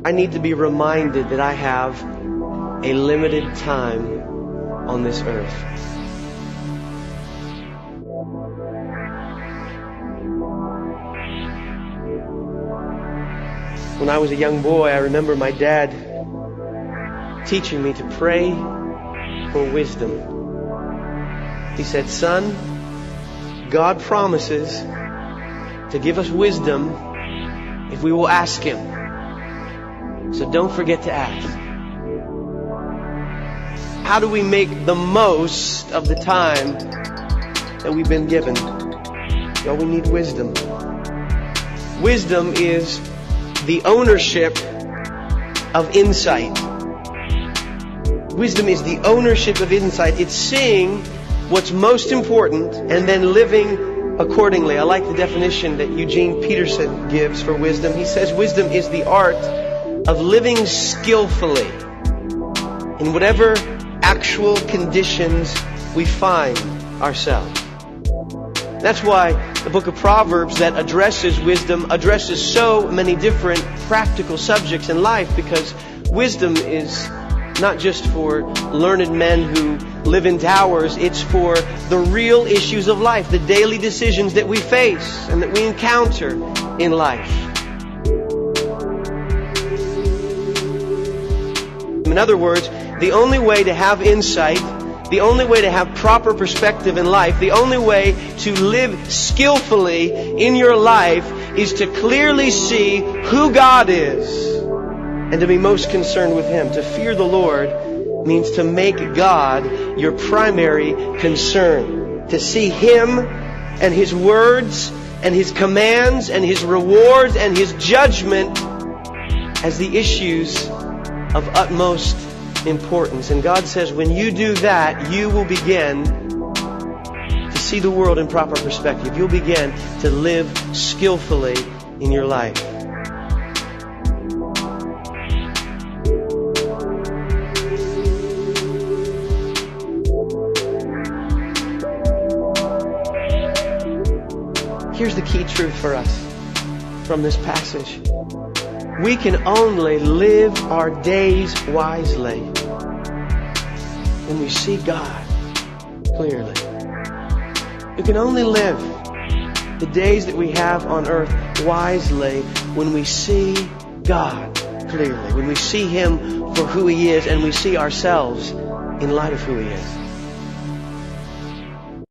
I need to be reminded that I have a limited time on this earth. When I was a young boy, I remember my dad teaching me to pray for wisdom. He said, "Son, God promises to give us wisdom if we will ask Him. So don't forget to ask." How do we make the most of the time that we've been given? Well, we need wisdom. Wisdom is the ownership of insight. Wisdom is the ownership of insight. It's seeing what's most important and then living accordingly. I like the definition that Eugene Peterson gives for wisdom. He says wisdom is the art of living skillfully in whatever actual conditions we find ourselves. That's why the book of Proverbs that addresses wisdom addresses so many different practical subjects in life, because wisdom is not just for learned men who live in towers. It's for the real issues of life, the daily decisions that we face and that we encounter in life. In other words, the only way to have insight, the only way to have proper perspective in life, the only way to live skillfully in your life is to clearly see who God is and to be most concerned with Him. To fear the Lord means to make God your primary concern. To see Him and His words and His commands and His rewards and His judgment as the issues of utmost importance. And God says when you do that, you will begin to see the world in proper perspective. You'll begin to live skillfully in your life. Here's the key truth for us from this passage. We can only live our days wisely when we see God clearly. We can only live the days that we have on earth wisely when we see God clearly, when we see Him for who He is and we see ourselves in light of who He is.